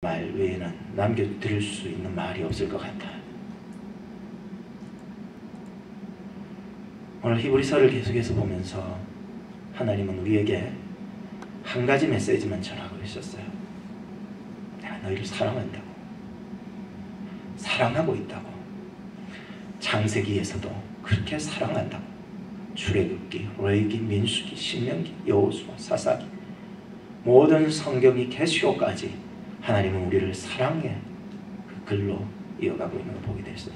말 외에는 남겨드릴 수 있는 말이 없을 것 같아요. 오늘 히브리서를 계속해서 보면서 하나님은 우리에게 한 가지 메시지만 전하고 있었어요. 내가 너희를 사랑한다고, 사랑하고 있다고. 창세기에서도 그렇게 사랑한다고. 출애굽기, 레위기, 민수기, 신명기, 여호수아, 사사기, 모든 성경이 계시록까지 하나님은 우리를 사랑의 그 글로 이어가고 있는 걸 보게 됐어요.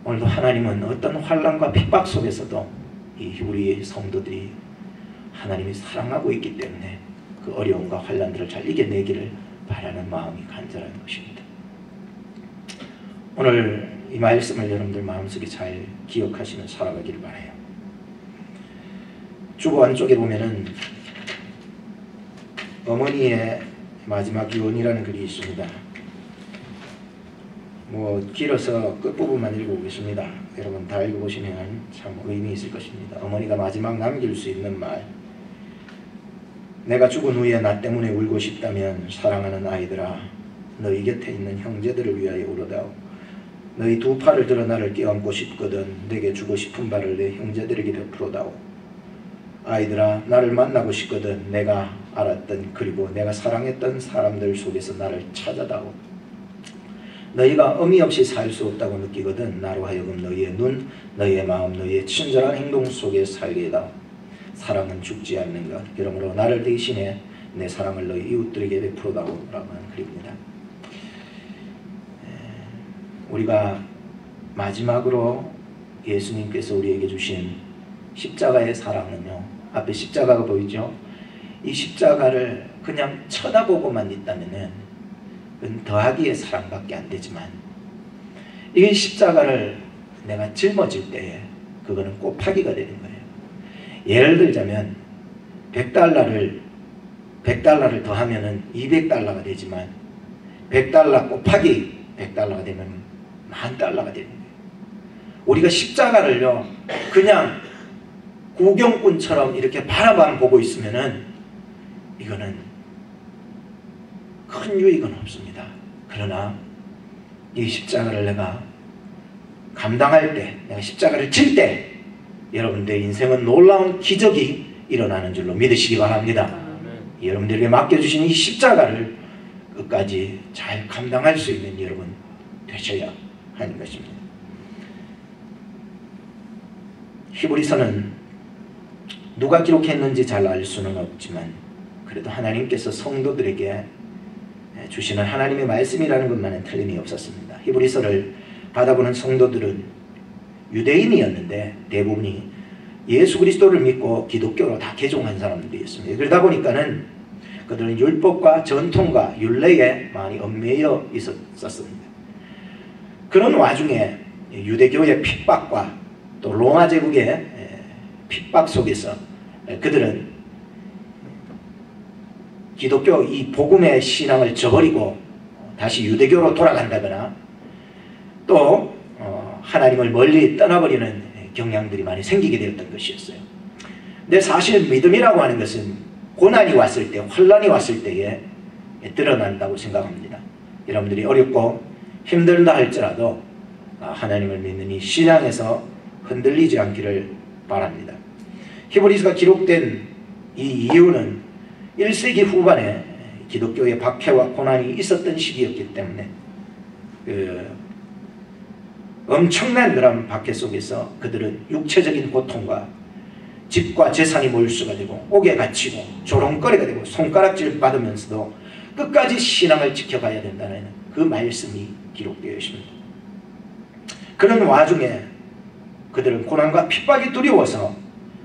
오늘도 하나님은 어떤 환난과 핍박 속에서도 우리 성도들이 하나님이 사랑하고 있기 때문에 그 어려움과 환난들을 잘 이겨내기를 바라는 마음이 간절한 것입니다. 오늘 이 말씀을 여러분들 마음속에 잘 기억하시며 살아가기를 바라요. 주보 안쪽에 보면은 어머니의 마지막 유언이라는 글이 있습니다. 길어서 끝부분만 읽어보겠습니다. 여러분 다 읽어보시면 참 의미 있을 것입니다. 어머니가 마지막 남길 수 있는 말. 내가 죽은 후에 나 때문에 울고 싶다면 사랑하는 아이들아, 너희 곁에 있는 형제들을 위하여 울어다오. 너희 두 팔을 들어 나를 껴안고 싶거든 내게 주고 싶은 바를 내 형제들에게 베풀어다오. 아이들아, 나를 만나고 싶거든 내가 알았던 그리고 내가 사랑했던 사람들 속에서 나를 찾아다오. 너희가 의미 없이 살 수 없다고 느끼거든 나로 하여금 너희의 눈, 너희의 마음, 너희의 친절한 행동 속에 살게 해다오. 사랑은 죽지 않는 것. 그러므로 나를 대신해 내 사랑을 너희 이웃들에게 베풀어다오 라고 하는 글입니다. 우리가 마지막으로 예수님께서 우리에게 주신 십자가의 사랑은요, 앞에 십자가가 보이죠? 이 십자가를 그냥 쳐다보고만 있다면은 그건 더하기의 사랑밖에 안 되지만, 이 십자가를 내가 짊어질 때에 그거는 곱하기가 되는 거예요. 예를 들자면 100달러를 더하면은 200달러가 되지만 100달러 곱하기 100달러가 되면 10,000달러가 되는 거예요. 우리가 십자가를요 그냥 구경꾼처럼 이렇게 바라만 보고 있으면은 이거는 큰 유익은 없습니다. 그러나 이 십자가를 내가 감당할 때, 내가 십자가를 질 때 여러분들의 인생은 놀라운 기적이 일어나는 줄로 믿으시기 바랍니다. 여러분들에게 맡겨주신 이 십자가를 끝까지 잘 감당할 수 있는 여러분 되셔야 하는 것입니다. 히브리서는 누가 기록했는지 잘 알 수는 없지만 그래도 하나님께서 성도들에게 주시는 하나님의 말씀이라는 것만은 틀림이 없었습니다. 히브리서를 받아보는 성도들은 유대인이었는데 대부분이 예수 그리스도를 믿고 기독교로 다 개종한 사람들이었습니다. 그러다 보니까는 그들은 율법과 전통과 율례에 많이 얽매여 있었습니다. 그런 와중에 유대교의 핍박과 또 로마 제국의 핍박 속에서 그들은 기독교 이 복음의 신앙을 저버리고 다시 유대교로 돌아간다거나 또 하나님을 멀리 떠나버리는 경향들이 많이 생기게 되었던 것이었어요. 근데 사실 믿음이라고 하는 것은 고난이 왔을 때, 환난이 왔을 때에 드러난다고 생각합니다. 여러분들이 어렵고 힘들다 할지라도 하나님을 믿는 이 신앙에서 흔들리지 않기를 바랍니다. 히브리서가 기록된 이 이유는 1세기 후반에 기독교의 박해와 고난이 있었던 시기였기 때문에 엄청난 그런 박해 속에서 그들은 육체적인 고통과 집과 재산이 몰수가 되고 옥에 갇히고 조롱거리가 되고 손가락질 받으면서도 끝까지 신앙을 지켜가야 된다는 그 말씀이 기록되어 있습니다. 그런 와중에 그들은 고난과 핍박이 두려워서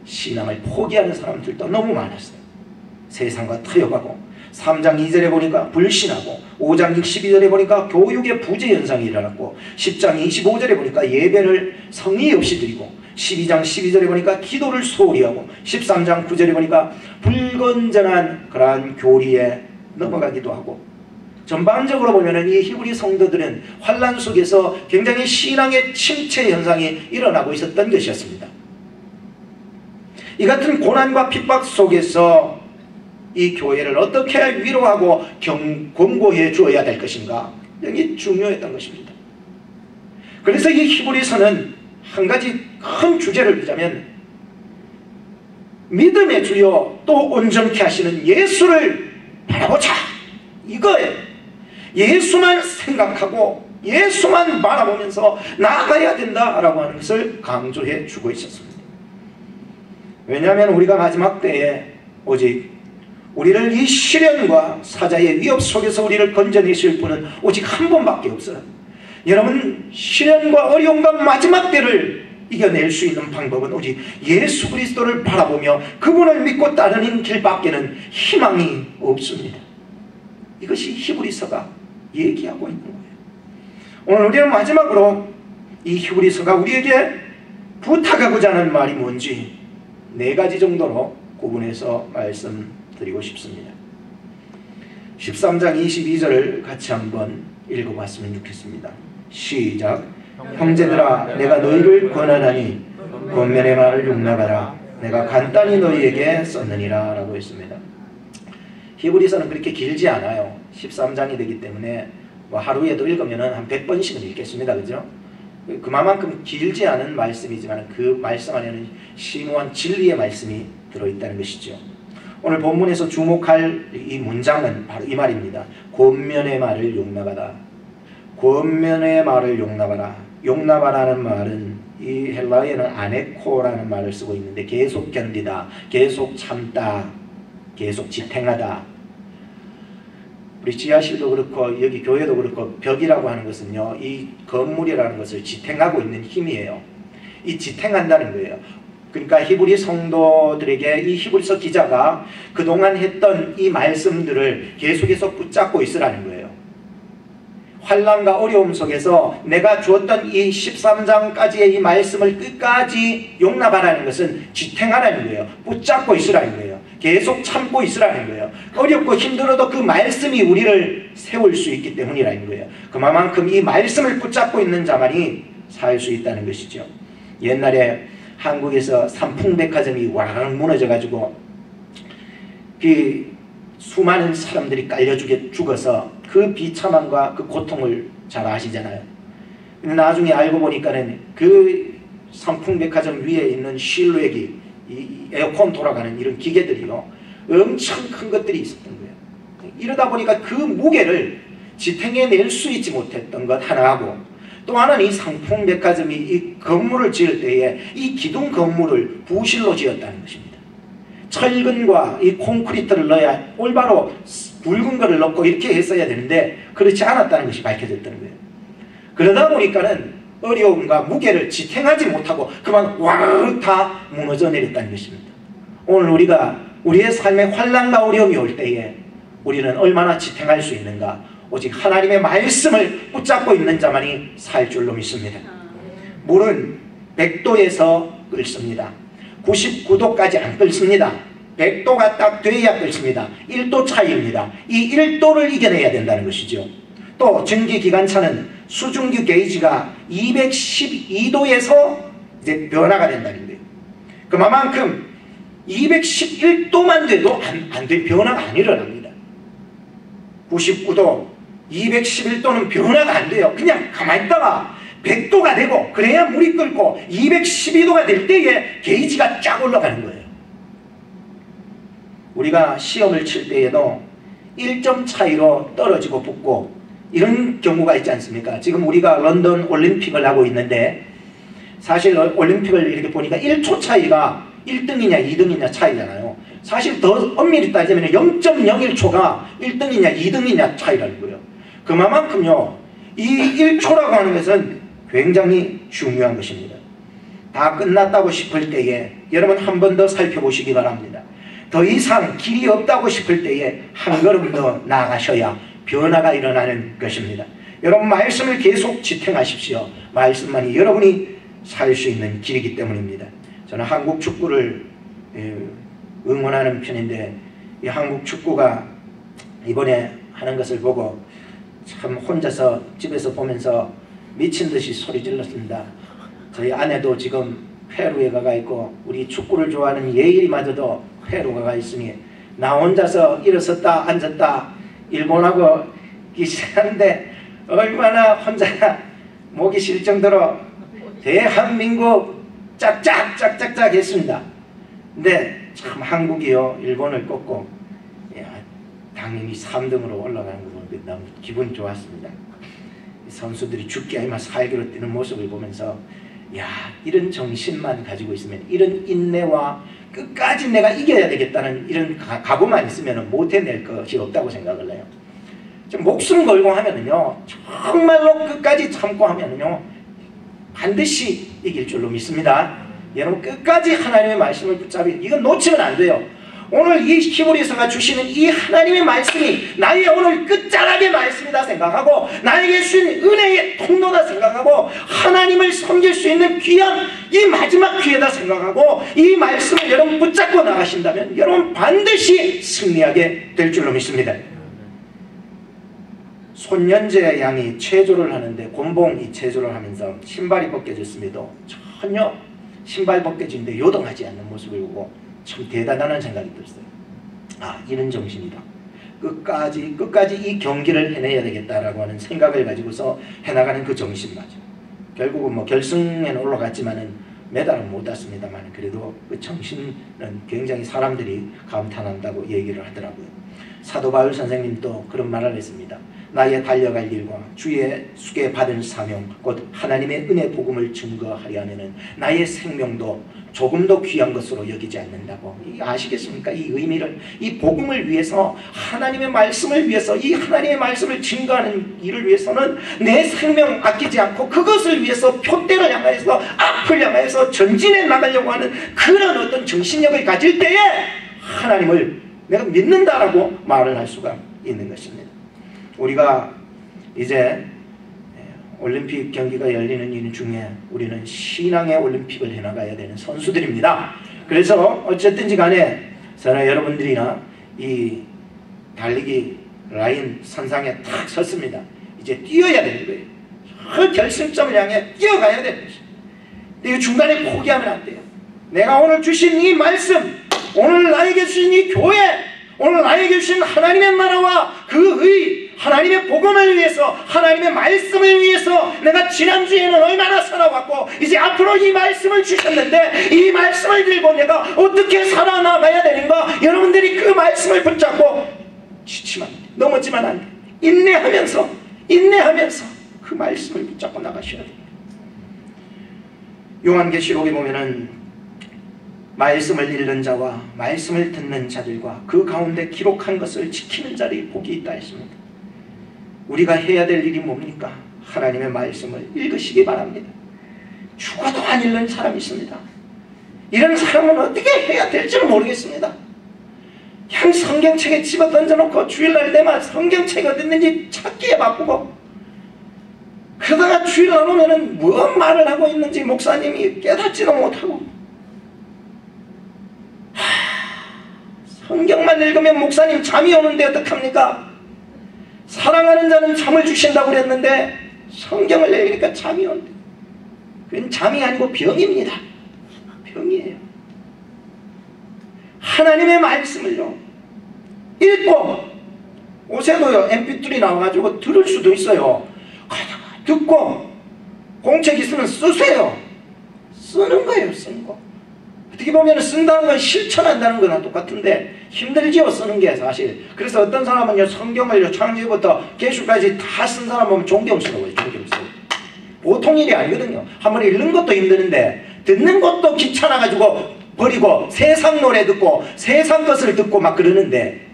신앙을 포기하는 사람들도 너무 많았어요. 세상과 타협하고 3장 2절에 보니까 불신하고 5장 12절에 보니까 교육의 부재 현상이 일어났고 10장 25절에 보니까 예배를 성의 없이 드리고 12장 12절에 보니까 기도를 소홀히 하고 13장 9절에 보니까 불건전한 그러한 교리에 넘어가기도 하고 전반적으로 보면 이 히브리 성도들은 환난 속에서 굉장히 신앙의 침체 현상이 일어나고 있었던 것이었습니다. 이 같은 고난과 핍박 속에서 이 교회를 어떻게 위로하고 권고해 주어야 될 것인가, 이게 중요했던 것입니다. 그래서 이 히브리서는 한 가지 큰 주제를 두자면 믿음의 주요 또 온전케 하시는 예수를 바라보자, 이거예요. 예수만 생각하고 예수만 바라보면서 나아가야 된다라고 하는 것을 강조해 주고 있었습니다. 왜냐하면 우리가 마지막 때에 오직 우리를 이 시련과 사자의 위협 속에서 우리를 건져내실 분은 오직 한 분밖에 없어요. 여러분, 시련과 어려움과 마지막 때를 이겨낼 수 있는 방법은 오직 예수 그리스도를 바라보며 그분을 믿고 따르는 길밖에는 희망이 없습니다. 이것이 히브리서가 얘기하고 있는 거예요. 오늘 우리는 마지막으로 이 히브리서가 우리에게 부탁하고자 하는 말이 뭔지 4가지 정도로 구분해서 말씀드리고 싶습니다. 13장 22절을 같이 한번 읽어봤으면 좋겠습니다. 시작. 형제들아, 내가 너희를 권하나니 권면의 말을 용납하라. 내가 간단히 너희에게 썼느니라 라고 했습니다. 히브리서는 그렇게 길지 않아요. 13장이 되기 때문에 뭐 하루에도 읽으면 한 100번씩은 읽겠습니다. 그죠? 그만큼 길지 않은 말씀이지만 그 말씀 안에는 심오한 진리의 말씀이 들어있다는 것이죠. 오늘 본문에서 주목할 이 문장은 바로 이 말입니다. 권면의 말을 용납하라. 권면의 말을 용납하라. 용납하라는 말은 이 헬라어에는 아네코라는 말을 쓰고 있는데 계속 견디다, 계속 참다, 계속 지탱하다. 우리 지하실도 그렇고 여기 교회도 그렇고 벽이라고 하는 것은요, 이 건물이라는 것을 지탱하고 있는 힘이에요. 이 지탱한다는 거예요. 그러니까 히브리 성도들에게 이 히브리서 기자가 그동안 했던 이 말씀들을 계속해서 붙잡고 있으라는 거예요. 환난과 어려움 속에서 내가 주었던 이 13장까지의 이 말씀을 끝까지 용납하라는 것은 지탱하라는 거예요. 붙잡고 있으라는 거예요. 계속 참고 있으라는 거예요. 어렵고 힘들어도 그 말씀이 우리를 세울 수 있기 때문이라는 거예요. 그만큼 이 말씀을 붙잡고 있는 자만이 살 수 있다는 것이죠. 옛날에 한국에서 삼풍백화점이 와르르 무너져가지고 그 수많은 사람들이 깔려 죽어서 그 비참함과 그 고통을 잘 아시잖아요. 나중에 알고 보니까는 그 삼풍백화점 위에 있는 실외기, 이 에어컨 돌아가는 이런 기계들이요, 엄청 큰 것들이 있었던 거예요. 이러다 보니까 그 무게를 지탱해낼 수 있지 못했던 것 하나하고, 또 하나는 이 삼풍백화점이 이 건물을 지을 때에 이 기둥 건물을 부실로 지었다는 것입니다. 철근과 이 콘크리트를 넣어야 올바로 굵은 거를 넣고 이렇게 했어야 되는데 그렇지 않았다는 것이 밝혀졌다는 거예요. 그러다 보니까는 어려움과 무게를 지탱하지 못하고 그만 와르르 다 무너져 내렸다는 것입니다. 오늘 우리가 우리의 삶에 환난과 어려움이 올 때에 우리는 얼마나 지탱할 수 있는가? 오직 하나님의 말씀을 붙잡고 있는 자만이 살 줄로 믿습니다. 물은 100도에서 끓습니다. 99도까지 안 끓습니다. 100도가 딱 돼야 끓습니다. 1도 차이입니다. 이 1도를 이겨내야 된다는 것이죠. 또 전기기관차는 수증기 게이지가 212도에서 이제 변화가 된다는 거예요. 그만큼 211도만 돼도 변화가 안 일어납니다. 99도, 211도는 변화가 안 돼요. 그냥 가만히 있다가 100도가 되고 그래야 물이 끓고 212도가 될 때에 게이지가 쫙 올라가는 거예요. 우리가 시험을 칠 때에도 1점 차이로 떨어지고 붙고 이런 경우가 있지 않습니까? 지금 우리가 런던 올림픽을 하고 있는데 사실 올림픽을 이렇게 보니까 1초 차이가 1등이냐 2등이냐 차이잖아요. 사실 더 엄밀히 따지면 0.01초가 1등이냐 2등이냐 차이라는 거예요. 그만큼요, 이 1초라고 하는 것은 굉장히 중요한 것입니다. 다 끝났다고 싶을 때에 여러분 한 번 더 살펴보시기 바랍니다. 더 이상 길이 없다고 싶을 때에 한 걸음 더 나아가셔야 변화가 일어나는 것입니다. 여러분 말씀을 계속 지탱하십시오. 말씀만이 여러분이 살 수 있는 길이기 때문입니다. 저는 한국 축구를 응원하는 편인데 이 한국 축구가 이번에 하는 것을 보고 참 혼자서 집에서 보면서 미친 듯이 소리 질렀습니다. 저희 아내도 지금 페루에 가가 있고 우리 축구를 좋아하는 예일이마저도 페루가 가 있으니 나 혼자서 일어섰다 앉았다 일본하고 기시하는데 얼마나 혼자 목이 쉴 정도로 대한민국 짝짝짝짝짝 했습니다. 근데 참 한국이요 일본을 꺾고 당연히 3등으로 올라가는 거 보면 너무 기분 좋았습니다. 선수들이 죽기 아니면 살기로 뛰는 모습을 보면서 야, 이런 정신만 가지고 있으면, 이런 인내와 끝까지 내가 이겨야 되겠다는 이런 각오만 있으면 못 해낼 것이 없다고 생각을 해요. 목숨 걸고 하면은요, 정말로 끝까지 참고 하면은요, 반드시 이길 줄로 믿습니다. 여러분 끝까지 하나님의 말씀을 붙잡이, 이건 놓치면 안 돼요. 오늘 이 히브리서가 주시는 이 하나님의 말씀이 나의 오늘 끝자락의 말씀이다 생각하고, 나에게 주신 은혜의 통로다 생각하고, 하나님을 섬길 수 있는 귀한 이 마지막 기회다 생각하고 이 말씀을 여러분 붙잡고 나가신다면 여러분 반드시 승리하게 될 줄로 믿습니다. 손년제 양이 체조를 하는데 곤봉이 체조를 하면서 신발이 벗겨졌음에도 전혀 신발 벗겨진데 요동하지 않는 모습을 보고 참 대단한 생각이 들었어요. 아, 이런 정신이다. 끝까지 이 경기를 해내야 되겠다라고 하는 생각을 가지고서 해나가는 그 정신마저. 결국은 뭐 결승에는 올라갔지만은 메달은 못 땄습니다만 그래도 그 정신은 굉장히 사람들이 감탄한다고 얘기를 하더라고요. 사도 바울 선생님도 그런 말을 했습니다. 나의 달려갈 일과 주의 수게 받은 사명 곧 하나님의 은혜 복음을 증거하려 하면은 나의 생명도 조금도 귀한 것으로 여기지 않는다고. 아시겠습니까? 이 의미를, 이 복음을 위해서, 하나님의 말씀을 위해서, 이 하나님의 말씀을 증거하는 일을 위해서는 내 생명 아끼지 않고 그것을 위해서 표대를 향하여서 앞을 향하여서 전진해 나가려고 하는 그런 어떤 정신력을 가질 때에 하나님을 내가 믿는다라고 말을 할 수가 있는 것입니다. 우리가 이제 올림픽 경기가 열리는 일 중에 우리는 신앙의 올림픽을 해나가야 되는 선수들입니다. 그래서 어쨌든지 간에 저는 여러분들이나 이 달리기 라인 선상에 탁 섰습니다. 이제 뛰어야 되는 거예요. 그 결승점을 향해 뛰어가야 되는 것입니다. 근데 중간에 포기하면 안 돼요. 내가 오늘 주신 이 말씀, 오늘 나에게 주신 이 교회, 오늘 나에게 주신 하나님의 나라와 그 의, 하나님의 복음을 위해서, 하나님의 말씀을 위해서 내가 지난주에는 얼마나 살아왔고 이제 앞으로 이 말씀을 주셨는데 이 말씀을 들고 내가 어떻게 살아나가야 되는가. 여러분들이 그 말씀을 붙잡고 지치면 안 돼. 넘어지면 안 돼. 인내하면서 그 말씀을 붙잡고 나가셔야 됩니다. 요한계시록에 보면은 말씀을 읽는 자와 말씀을 듣는 자들과 그 가운데 기록한 것을 지키는 자들이 복이 있다 했습니다. 우리가 해야 될 일이 뭡니까? 하나님의 말씀을 읽으시기 바랍니다. 죽어도 안 읽는 사람이 있습니다. 이런 사람은 어떻게 해야 될지를 모르겠습니다. 그냥 성경책에 집어 던져놓고 주일날 때마다 성경책이 어디 있는지 찾기에 바쁘고, 그러다가 주일날 오면은 무슨 말을 하고 있는지 목사님이 깨닫지도 못하고, 성경만 읽으면 목사님 잠이 오는데 어떡합니까? 사랑하는 자는 잠을 주신다고 그랬는데 성경을 읽으니까 잠이 온대. 그건 잠이 아니고 병입니다. 병이에요. 하나님의 말씀을요 읽고, 요새도요 mp3 나와가지고 들을 수도 있어요. 듣고 공책 있으면 쓰세요. 쓰는 거예요. 쓰는 거. 어떻게 보면 쓴다는 건 실천한다는 거나 똑같은데 힘들지요, 쓰는 게 사실. 그래서 어떤 사람은요 성경을 창세기부터 계시까지 다 쓴 사람 보면 존경스러워요. 존경스러워. 보통 일이 아니거든요. 한번 읽는 것도 힘드는데 듣는 것도 귀찮아가지고 버리고 세상 노래 듣고 세상 것을 듣고 막 그러는데,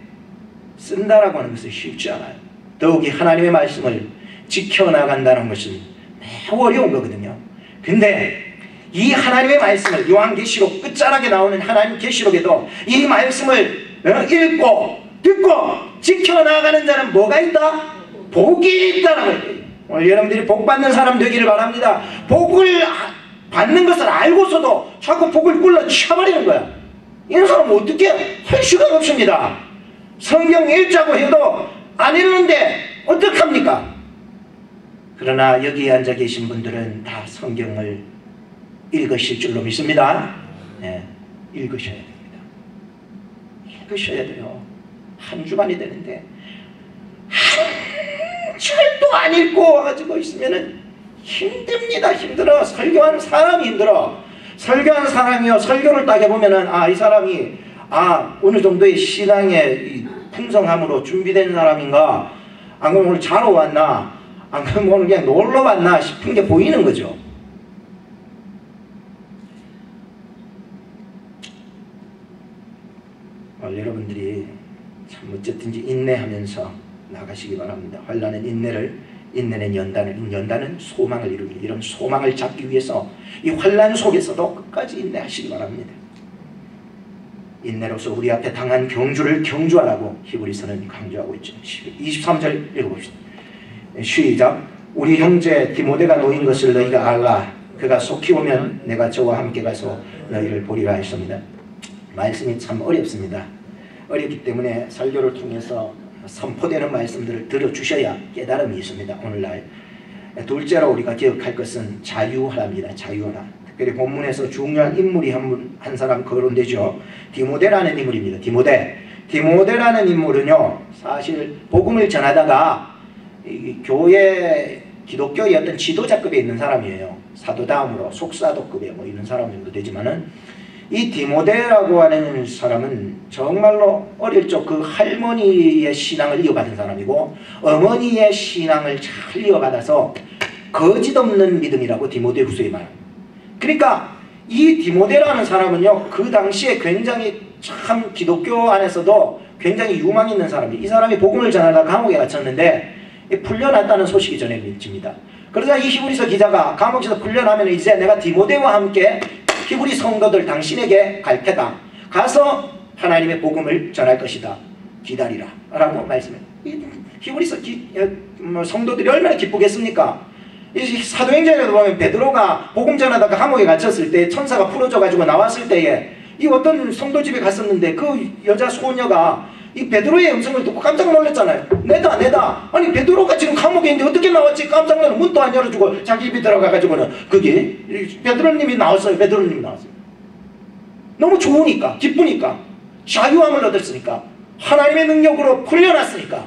쓴다라고 하는 것은 쉽지 않아요. 더욱이 하나님의 말씀을 지켜나간다는 것은 매우 어려운 거거든요. 근데 이 하나님의 말씀을, 요한계시록 끝자락에 나오는 하나님 계시록에도 이 말씀을 읽고 듣고 지켜나가는 자는 뭐가 있다? 복이 있다라는 거예요. 오늘 여러분들이 복 받는 사람 되기를 바랍니다. 복을 받는 것을 알고서도 자꾸 복을 꿀러 쳐버리는 거야. 이런 사람은 어떻게 할 수가 없습니다. 성경 읽자고 해도 안 읽는데 어떡합니까? 그러나 여기에 앉아 계신 분들은 다 성경을 읽으실 줄로 믿습니다. 네, 읽으셔야 됩니다. 읽으셔야 돼요. 한 주간이 되는데 한 절도 안 읽고 와가지고 있으면은 힘듭니다. 힘들어. 설교하는 사람이 힘들어. 설교하는 사람이요, 설교를 딱 해보면은 이 사람이 어느 정도의 신앙의 풍성함으로 준비된 사람인가, 안 그러면 오늘 자러 왔나, 안 그러면 오늘 그냥 놀러 왔나 싶은 게 보이는 거죠. 여러분들이 참 어쨌든지 인내하면서 나가시기 바랍니다. 환난은 인내는 연단은 소망을 이루기, 이런 소망을 잡기 위해서 이 환난 속에서도 끝까지 인내하시기 바랍니다. 인내로서 우리 앞에 당한 경주를 경주하라고 히브리서는 강조하고 있죠. 23절 읽어봅시다. 시작. 우리 형제 디모데가 놓인 것을 너희가 알라. 그가 속히 오면 내가 저와 함께 가서 너희를 보리라 했습니다. 말씀이 참 어렵습니다. 어렵기 때문에 설교를 통해서 선포되는 말씀들을 들어주셔야 깨달음이 있습니다. 오늘날 둘째로 우리가 기억할 것은 자유하랍니다. 자유하라. 특별히 본문에서 중요한 인물이 한 사람 거론되죠. 디모데라는 인물입니다. 디모데라는 인물은요, 사실 복음을 전하다가 교회 기독교의 어떤 지도자급에 있는 사람이에요. 사도 다음으로 속사도급에 뭐 이런 사람 정도 되지만은, 이 디모데라고 하는 사람은 정말로 어릴 적 그 할머니의 신앙을 이어받은 사람이고, 어머니의 신앙을 잘 이어받아서 거짓없는 믿음이라고 디모데후서에 말합니다. 그러니까 이 디모데라는 사람은요, 그 당시에 굉장히 참 기독교 안에서도 굉장히 유망 있는 사람이에요. 이 사람이 복음을 전하다가 감옥에 갇혔는데 풀려났다는 소식이 전해집니다. 그러자 이 히브리서 기자가 감옥에서 풀려나면 이제 내가 디모데와 함께 히브리 성도들 당신에게 갈 테다. 가서 하나님의 복음을 전할 것이다. 기다리라. 라고 말씀해요. 히브리서 성도들이 얼마나 기쁘겠습니까? 사도행전에도 보면 베드로가 복음 전하다가 감옥에 갇혔을 때 천사가 풀어줘가지고 나왔을 때에 이 어떤 성도 집에 갔었는데 그 여자 소녀가 이 베드로의 음성을 듣고 깜짝 놀랐잖아요. 내다. 아니 베드로가 지금 감옥에 있는데 어떻게 나왔지? 깜짝 놀라 문도 안 열어주고 자기 집에 들어가가지고는 그게 베드로님이 나왔어요. 너무 좋으니까, 기쁘니까, 자유함을 얻었으니까, 하나님의 능력으로 풀려났으니까.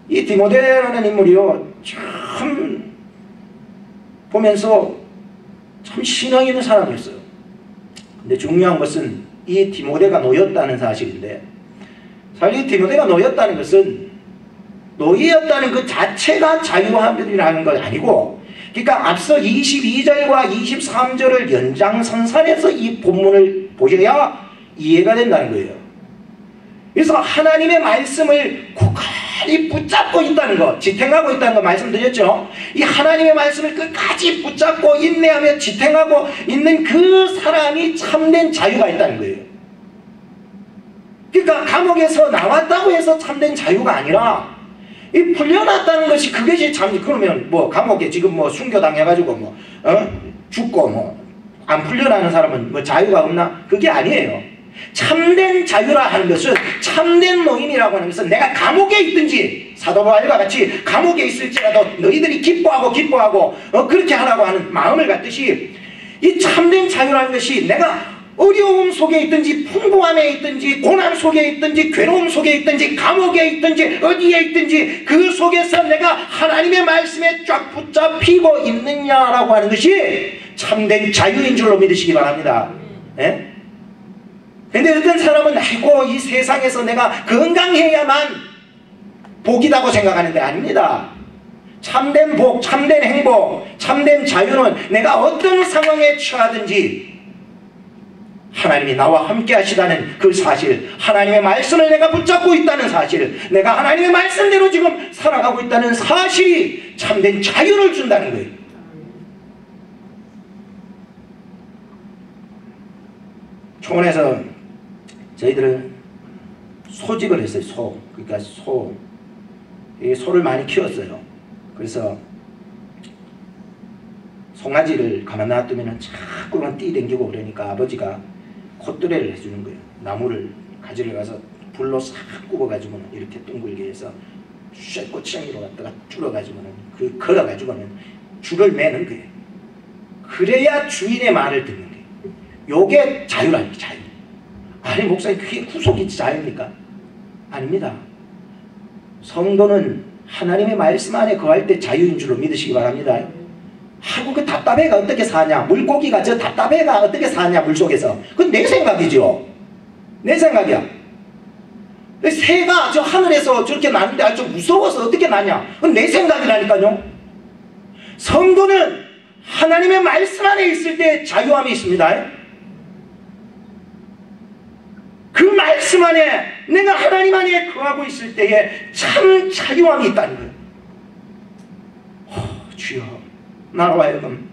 이 디모데라는 인물이요, 참 보면서 참 신앙 있는 사람이었어요. 근데 중요한 것은 이 디모데가 놓였다는 사실인데, 사실 이 디모데가 놓였다는 것은 노예였다는 그 자체가 자유함이라는 건 아니고, 그러니까 앞서 22절과 23절을 연장선상에서 이 본문을 보셔야 이해가 된다는 거예요. 그래서 하나님의 말씀을 굳건히 붙잡고 있다는 것, 지탱하고 있다는 거 말씀드렸죠. 이 하나님의 말씀을 끝까지 붙잡고 인내하며 지탱하고 있는 그 사람이 참된 자유가 있다는 거예요. 그러니까 감옥에서 나왔다고 해서 참된 자유가 아니라 이 풀려났다는 것이 그것이 참, 그러면 뭐 감옥에 지금 뭐 순교당해가지고 뭐 죽고 뭐 안 풀려나는 사람은 뭐 자유가 없나? 그게 아니에요. 참된 자유라 하는 것은, 참된 노임이라고 하는 것은 내가 감옥에 있든지 사도 바울과 같이 감옥에 있을지라도 너희들이 기뻐하고 그렇게 하라고 하는 마음을 갖듯이, 이 참된 자유라는 것이 내가 어려움 속에 있든지 풍부함에 있든지 고난 속에 있든지 괴로움 속에 있든지 감옥에 있든지 어디에 있든지 그 속에서 내가 하나님의 말씀에 쫙 붙잡히고 있느냐라고 하는 것이 참된 자유인 줄로 믿으시기 바랍니다. 예? 근데 어떤 사람은 아이고 이 세상에서 내가 건강해야만 복이라고 생각하는데 아닙니다. 참된 복, 참된 행복, 참된 자유는 내가 어떤 상황에 처하든지 하나님이 나와 함께 하시다는 그 사실, 하나님의 말씀을 내가 붙잡고 있다는 사실, 내가 하나님의 말씀대로 지금 살아가고 있다는 사실이 참된 자유를 준다는 거예요. 초원에서 저희들은 소집을 했어요. 그러니까 소를 많이 키웠어요. 그래서 송아지를 가만 놔두면 자꾸만 뛰댕기고 그러니까 아버지가 콧뚜레를 해주는 거예요. 나무를 가지러 가서 불로 싹 굽어가지고는 이렇게 둥글게 해서 쇠꼬챙이로 갖다가 줄어가지고는 걸어가지고는 줄을 매는 거예요. 그래야 주인의 말을 듣는 거예요. 요게 자유라는 게 자유. 아니 목사님 그게 구속이 자유입니까? 아닙니다. 성도는 하나님의 말씀 안에 거할 때 자유인 줄로 믿으시기 바랍니다. 하고 그 답답해가 어떻게 사냐, 물고기가 저 답답해가 어떻게 사냐 물속에서, 그건 내 생각이죠. 내 생각이야. 새가 저 하늘에서 저렇게 나는데 좀 무서워서 어떻게 나냐, 그건 내 생각이라니까요. 성도는 하나님의 말씀 안에 있을 때 자유함이 있습니다. 그 말씀 안에 내가 하나님 안에 거하고 있을 때에 참 자유함이 있다는 거예요. 주여, 나로 하여금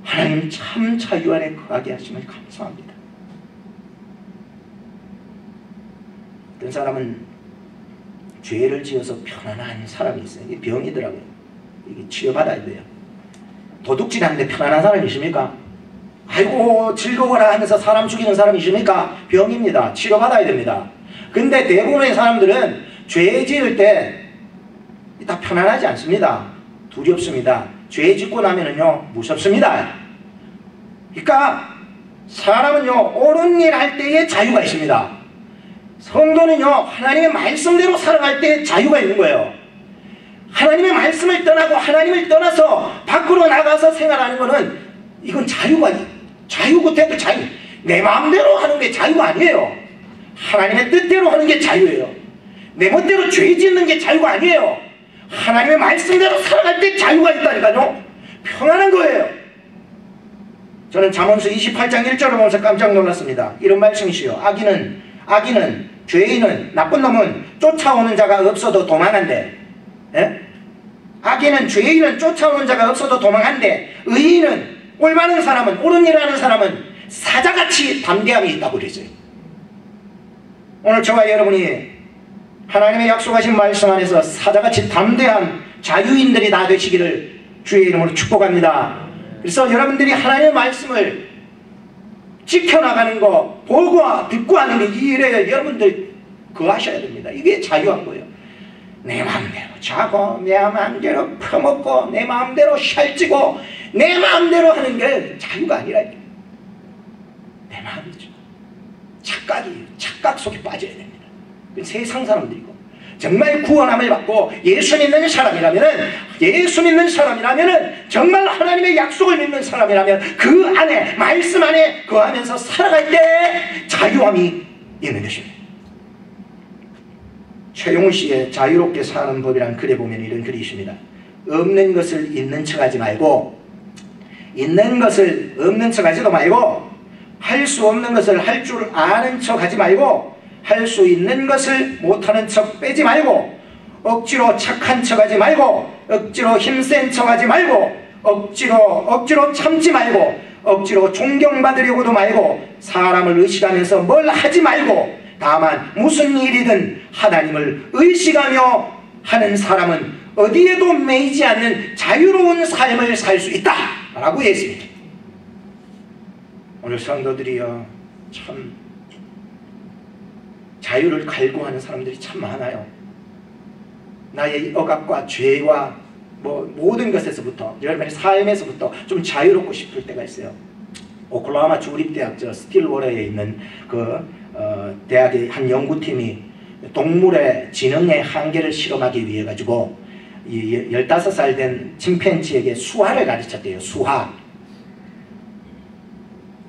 하나님 참 자유 안에 거하게 하심을 감사합니다. 어떤 사람은 죄를 지어서 편안한 사람이 있어요. 이게 병이더라고요. 이게 치료받아야 돼요. 도둑질하는데 편안한 사람이 있습니까? 아이고 즐거워라 하면서 사람 죽이는 사람이 있습니까? 병입니다. 치료받아야 됩니다. 근데 대부분의 사람들은 죄 지을 때 다 편안하지 않습니다. 두렵습니다. 죄 짓고 나면은요 무섭습니다. 그러니까 사람은요 옳은 일 할 때에 자유가 있습니다. 성도는요 하나님의 말씀대로 살아갈 때 자유가 있는 거예요. 하나님의 말씀을 떠나고 하나님을 떠나서 밖으로 나가서 생활하는 거는 이건 자유고 대도 자유. 내 마음대로 하는 게 자유가 아니에요. 하나님의 뜻대로 하는 게 자유예요. 내 멋대로 죄 짓는 게 자유가 아니에요. 하나님의 말씀대로 살아갈 때 자유가 있다니까요. 평안한 거예요. 저는 잠언서 28장 1절을 보면서 깜짝 놀랐습니다. 이런 말씀이시요. 악인은 죄인은 나쁜 놈은 쫓아오는 자가 없어도 도망한대. 예? 악인은 죄인은 쫓아오는 자가 없어도 도망한대. 의인은 올바른 사람은 옳은 일을 하는 사람은 사자같이 담대함이 있다고 그랬어요. 오늘 저와 여러분이 하나님의 약속하신 말씀 안에서 사자같이 담대한 자유인들이 다 되시기를 주의 이름으로 축복합니다. 그래서 여러분들이 하나님의 말씀을 지켜나가는 거, 보고 듣고 하는 게 이 일에 여러분들 그거 하셔야 됩니다. 이게 자유한 거예요. 내 마음대로 자고 내 마음대로 퍼먹고 내 마음대로 살찌고 내 마음대로 하는 게 자유가 아니라 내 마음이죠. 착각이에요. 착각 속에 빠져야 됩니다. 세상 사람들이고 정말 구원함을 받고 예수 믿는 사람이라면은 정말 하나님의 약속을 믿는 사람이라면 그 안에 말씀 안에 거하면서 살아갈 때 자유함이 있는 것입니다. 최용훈 씨의 자유롭게 사는 법이라는 글에 보면 이런 글이 있습니다. 없는 것을 있는 척하지 말고 있는 것을 없는 척하지도 말고 할 수 없는 것을 할 줄 아는 척하지 말고 할 수 있는 것을 못하는 척 빼지 말고 억지로 착한 척하지 말고 억지로 힘센 척하지 말고 억지로 참지 말고 억지로 존경받으려고도 말고 사람을 의식하면서 뭘 하지 말고 다만 무슨 일이든 하나님을 의식하며 하는 사람은 어디에도 매이지 않는 자유로운 삶을 살 수 있다 라고 했습니다. 오늘 성도들이요 참 자유를 갈구하는 사람들이 참 많아요. 나의 억압과 죄와 모든 것에서부터 여러분의 삶에서부터 좀 자유롭고 싶을 때가 있어요. 오클라호마 주립대학 스틸워러에 있는 대학의 한 연구팀이 동물의 지능의 한계를 실험하기 위해 가지고 15살 된 침팬지에게 수화를 가르쳤대요. 수화.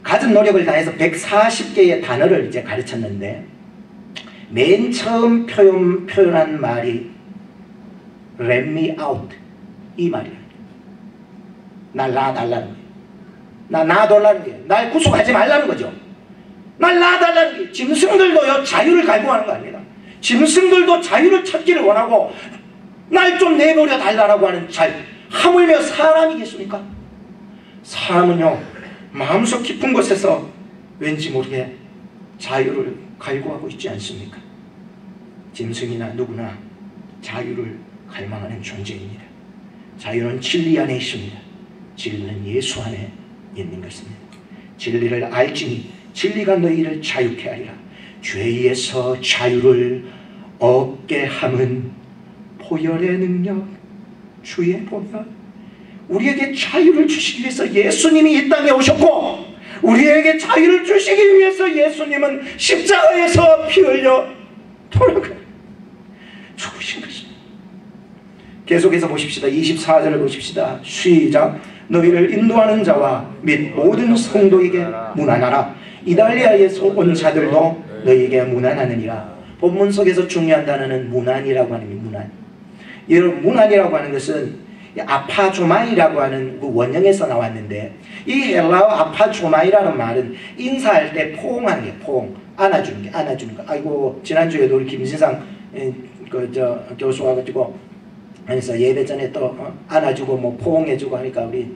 갖은 노력을 다해서 140개의 단어를 이제 가르쳤는데 맨 처음 표현한 말이 Let me out 이 말이에요. 날 놔달라는 거예요. 날 놔달라는 거예요. 날 구속하지 말라는 거죠. 날 놔달라는 거예요. 짐승들도요 자유를 갈구하는 거 아닙니다. 짐승들도 자유를 찾기를 원하고 날 좀 내버려 달라고 하는 자유. 하물며 사람이겠습니까? 사람은요 마음속 깊은 곳에서 왠지 모르게 자유를 갈구하고 있지 않습니까? 짐승이나 누구나 자유를 갈망하는 존재입니다. 자유는 진리 안에 있습니다. 진리는 예수 안에 있는 것입니다. 진리를 알지니 진리가 너희를 자유케 하리라. 죄에서 자유를 얻게 함은 보혈의 능력, 주의 보혈. 우리에게 자유를 주시기 위해서 예수님이 이 땅에 오셨고 우리에게 자유를 주시기 위해서 예수님은 십자가에서 피 흘려 죽으신 것입니다. 계속해서 보십시다. 24절을 보십시다. 시작. 너희를 인도하는 자와 및 모든 성도에게 문안하라. 이달리아에서 온 자들도 너희에게 문안하느니라. 본문 속에서 중요한 단어는 문안이라고 하는 문안. 이 문안이라고 하는 것은 아파조마이라고 하는 그 원형에서 나왔는데, 이 헬라어 아파조마이라는 말은 인사할 때 포옹하는 게, 포옹, 안아주는 게, 안아주는 거. 아이고, 지난주에도 우리 김진상 교수와 가지고 그래서 예배 전에 또 안아주고 뭐 포옹해주고 하니까 우리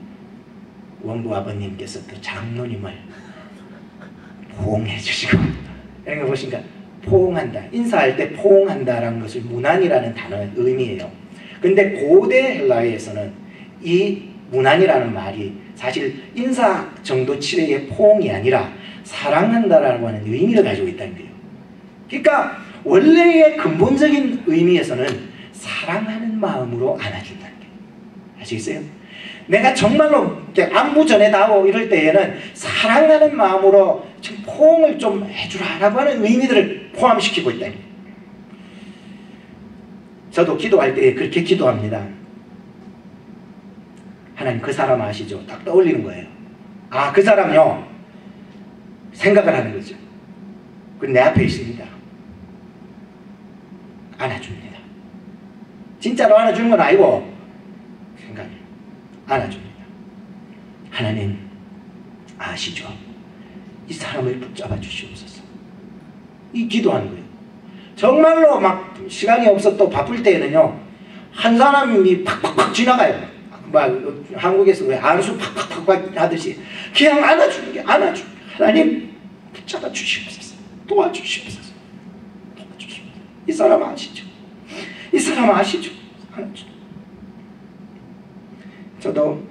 원부 아버님께서 또 장로님을 포옹해주시고 이런 거 보시니까 포옹한다, 인사할 때 포옹한다라는 것을 문안이라는 단어의 의미예요. 근데 고대 헬라어에서는 이 문안이라는 말이 사실 인사 정도 치레의 포옹이 아니라 사랑한다라고 하는 의미를 가지고 있다는 거예요. 그러니까 원래의 근본적인 의미에서는 사랑하는 마음으로 안아준다는 게, 아시겠어요? 내가 정말로 안부 전해다오 이럴 때에는 사랑하는 마음으로 지금 포옹을 좀 해주라라고 하는 의미들을 포함시키고 있다는 거예요. 저도 기도할 때 그렇게 기도합니다. 하나님, 그 사람 아시죠? 딱 떠올리는 거예요. 아, 그 사람요, 생각을 하는 거죠. 그리고 내 앞에 있습니다. 안아줍니다. 진짜로 안아주는 건 아니고 생각을 안아줍니다. 하나님 아시죠? 이 사람을 붙잡아 주시옵소서. 이 기도하는 거예요. 정말로 막 시간이 없어 또 바쁠 때에는요, 한 사람이 팍팍팍 지나가요. 막 한국에서 왜 안수 팍팍팍 하듯이 그냥 안아주는 게, 안아주는 게, 하나님 붙잡아 주시옵소서. 도와주시옵소서. 도와주시옵소서. 이 사람 아시죠? 이 사람 아시죠? 저도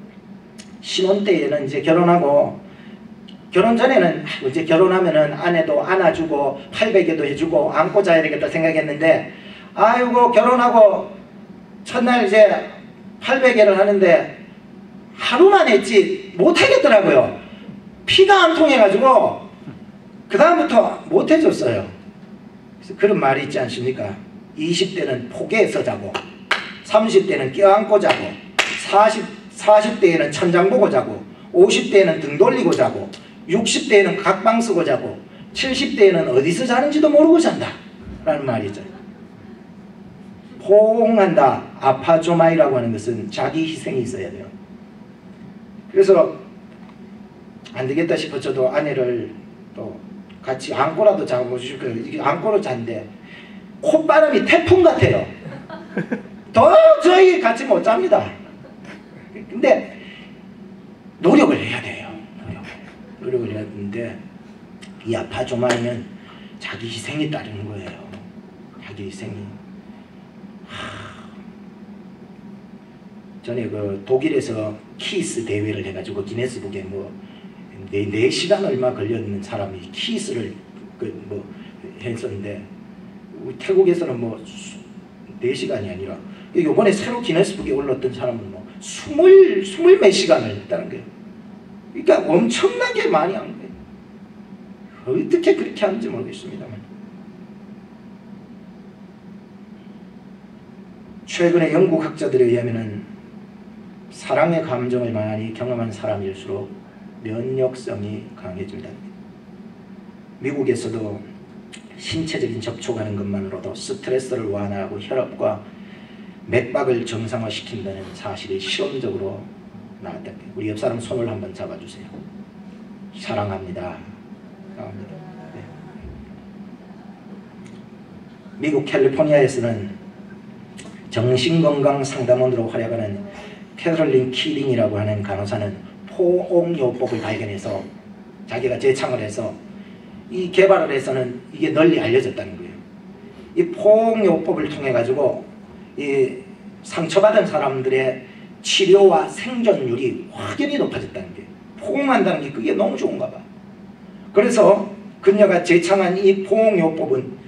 신혼 때에는 이제 결혼하고, 결혼 전에는 이제 결혼하면은 아내도 안아주고 팔베개도 해주고 안고 자야 되겠다 생각했는데, 아이고 결혼하고 첫날 이제 팔베개를 하는데 하루만 했지 못하겠더라고요. 피가 안 통해가지고 그 다음부터 못해줬어요. 그래서 그런 말이 있지 않습니까? 20대는 포개에서 자고, 30대는 껴안고 자고, 40대에는 천장 보고 자고, 50대에는 등 돌리고 자고, 60대에는 각방 쓰고 자고, 70대에는 어디서 자는지도 모르고 잔다 라는 말이죠. 포옹한다, 아파조마이라고 하는 것은 자기 희생이 있어야 돼요. 그래서 안 되겠다 싶어 저도 아내를 또 같이 안고라도 자고 싶어요. 이게 안고로 잔데 콧바람이 태풍 같아요. 도저히 같이 못 잡니다. 근데 노력을 해야 돼요. 노력을 해야 되는데, 이 아파조마이는 자기 희생이 따르는 거예요. 자기 희생이. 전에 그 독일에서 키스 대회를 해가지고 기네스북에 뭐 4시간 얼마 걸렸는 사람이 키스를 했었는데, 태국에서는 뭐 4시간이 아니라 이번에 새로 기네스북에 올랐던 사람은 뭐 20 몇 시간을 했다는 거예요. 그러니까 엄청나게 많이 한 거예요. 어떻게 그렇게 하는지 모르겠습니다만. 최근에 영국 학자들에 의하면은 사랑의 감정을 많이 경험한 사람일수록 면역성이 강해집니다. 미국에서도 신체적인 접촉하는 것만으로도 스트레스를 완화하고 혈압과 맥박을 정상화시킨다는 사실이 실험적으로 나왔다. 우리 옆 사람 손을 한번 잡아주세요. 사랑합니다. 사랑합니다. 네. 미국 캘리포니아에서는 정신건강 상담원으로 활약하는 캐롤린 키링이라고 하는 간호사는 포옹요법을 발견해서 자기가 제창을 해서 이 개발을 해서는 이게 널리 알려졌다는 거예요. 이 포옹요법을 통해 가지고 이 상처받은 사람들의 치료와 생존율이 확연히 높아졌다는 게, 포옹한다는 게 그게 너무 좋은가 봐. 그래서 그녀가 제창한 이 포옹요법은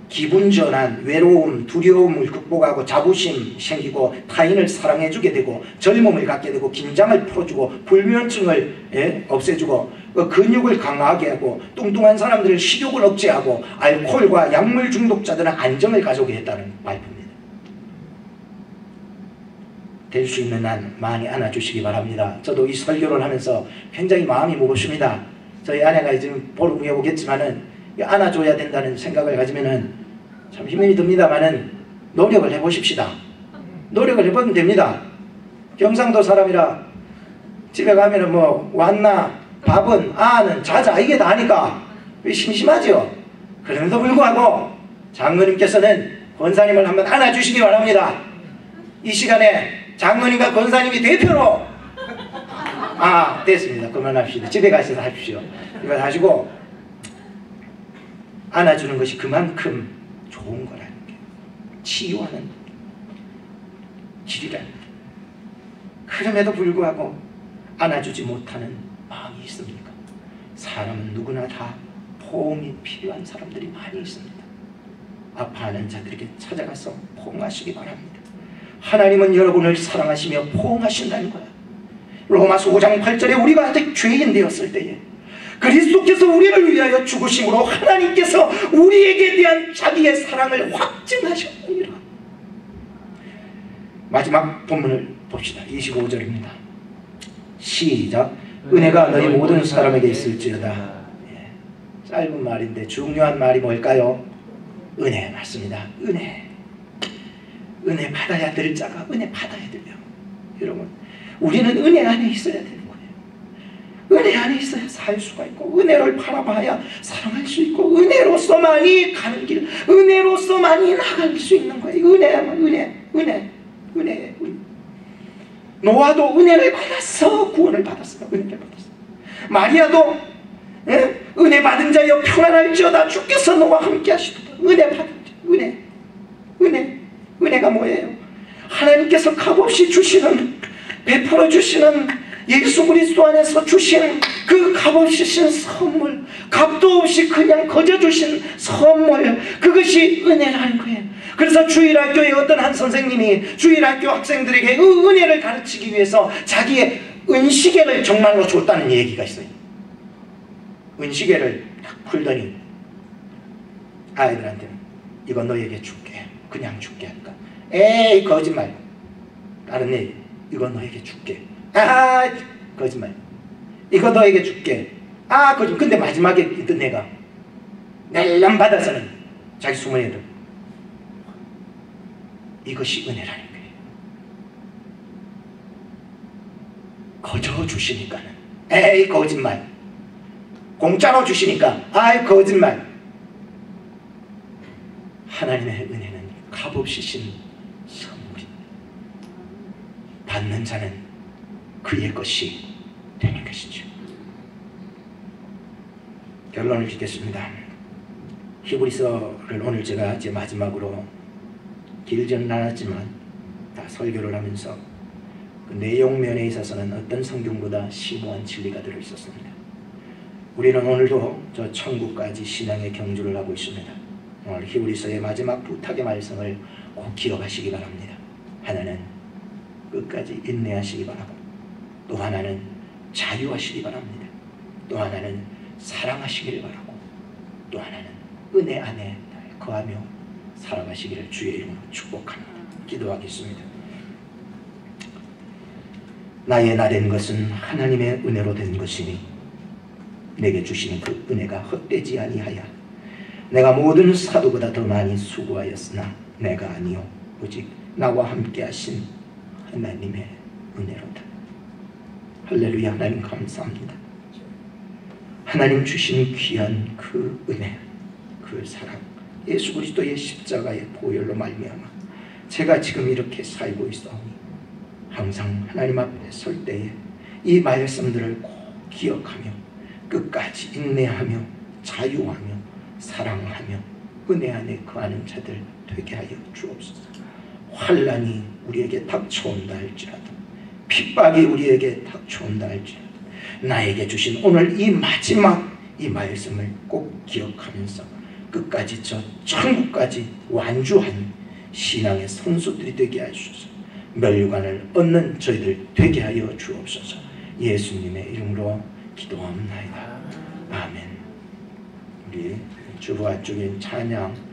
기분 전환, 외로움, 두려움을 극복하고 자부심 생기고 타인을 사랑해주게 되고 젊음을 갖게 되고 긴장을 풀어주고 불면증을 없애주고 근육을 강하게 하고 뚱뚱한 사람들은 식욕을 억제하고 알코올과 약물 중독자들은 안정을 가져오게 했다는 발표입니다. 될 수 있는 한 많이 안아주시기 바랍니다. 저도 이 설교를 하면서 굉장히 마음이 무겁습니다. 저희 아내가 지금 보름 후에 오겠지만은 안아줘야 된다는 생각을 가지면은 참 힘이 듭니다만은 노력을 해보십시다. 노력을 해보면 됩니다. 경상도 사람이라 집에 가면은 뭐 왔나 밥은 아는 자자 이게 다니까 심심하죠. 그럼에도 불구하고 장로님께서는 권사님을 한번 안아주시기 바랍니다. 이 시간에 장로님과 권사님이 대표로 됐습니다. 그만합시다. 집에 가셔서 하십시오. 이거 하시고 안아주는 것이 그만큼 좋은 거라는 게 치유하는 길이라는 게. 그럼에도 불구하고 안아주지 못하는 마음이 있습니까? 사람은 누구나 다 포옹이 필요한 사람들이 많이 있습니다. 아파하는 자들에게 찾아가서 포옹하시기 바랍니다. 하나님은 여러분을 사랑하시며 포옹하신다는 거야. 로마서 5장 8절에 우리가 아직 죄인 되었을 때에 그리스도께서 우리를 위하여 죽으심으로 하나님께서 우리에게 대한 자기의 사랑을 확증하셨느니라. 마지막 본문을 봅시다. 25절입니다. 시작. 은혜가 너희 모든 사람에게 있을지어다. 짧은 말인데 중요한 말이 뭘까요? 은혜 맞습니다. 은혜 받아야 될 자가 은혜 받아야 돼요. 여러분, 우리는 은혜 안에 있어야 되는 거예요. 은혜 안에 있어야 살 수가 있고, 은혜를 바라봐야 사랑할 수 있고, 은혜로서만이 가는 길, 은혜로서만이 나갈 수 있는 거예요. 은혜. 노아도 은혜를 받았어. 구원을 받았어요. 은혜를 받았어. 마리아도 은혜 받은 자여 평안할지어다. 주께서 너와 함께 하시도다. 은혜 받은 자. 은혜가 뭐예요? 하나님께서 값없이 주시는, 베풀어 주시는, 예수 그리스도 안에서 주신 그 값없이 주신 선물, 값도 없이 그냥 거저 주신 선물, 그것이 은혜라는 거예요. 그래서 주일학교의 어떤 한 선생님이 주일학교 학생들에게 그 은혜를 가르치기 위해서 자기의 은시계를 정말로 줬다는 얘기가 있어요. 은시계를 딱 풀더니 아이들한테는 이거 너에게 줄게, 그냥 줄게 하니까 에이 거짓말. 다른 얘기, 이거 너에게 줄게. 거짓말. 이거 너에게 줄게. 거짓말. 근데 마지막에 있던 내가 낼름 받아서는 자기 숨은 애들, 이것이 은혜라는 거예요. 거저 주시니까는 에이 거짓말. 공짜로 주시니까 거짓말. 하나님의 은혜는 값없이 신 선물입니다. 받는 자는 그의 것이 되는 것이죠. 결론을 짓겠습니다. 히브리서를 오늘 제가 이제 마지막으로 길지는 않았지만 다 설교를 하면서 그 내용면에 있어서는 어떤 성경보다 심오한 진리가 들어있었습니다. 우리는 오늘도 저 천국까지 신앙의 경주를 하고 있습니다. 오늘 히브리서의 마지막 부탁의 말씀을 꼭 기억하시기 바랍니다. 하나는 끝까지 인내하시기 바라고, 또 하나는 자유하시기 바랍니다. 또 하나는 사랑하시기를 바라고, 또 하나는 은혜 안에 거하며 살아가시기를 주의 이름으로 축복합니다. 기도하겠습니다. 나의 나 된 것은 하나님의 은혜로 된 것이니 내게 주시는 그 은혜가 헛되지 아니하여 내가 모든 사도보다 더 많이 수고하였으나 내가 아니요 오직 나와 함께 하신 하나님의 은혜로다. 할렐루야. 하나님 감사합니다. 하나님 주신 귀한 그 은혜, 그 사랑, 예수 그리스도의 십자가의 보혈로 말미암아 제가 지금 이렇게 살고 있사오니 항상 하나님 앞에 설 때에 이 말씀들을 꼭 기억하며 끝까지 인내하며 자유하며 사랑하며 은혜 안에 거하는 자들 되게 하여 주옵소서. 환난이 우리에게 닥쳐온다 할지라도, 핍박이 우리에게 닥쳐온다 할지라도, 나에게 주신 오늘 이 마지막 이 말씀을 꼭 기억하면서 끝까지 저 천국까지 완주한 신앙의 선수들이 되게 하소서. 멸류관을 얻는 저희들 되게 하여 주옵소서. 예수님의 이름으로 기도합나이다. 아멘. 우리 주보와 쪽인 찬양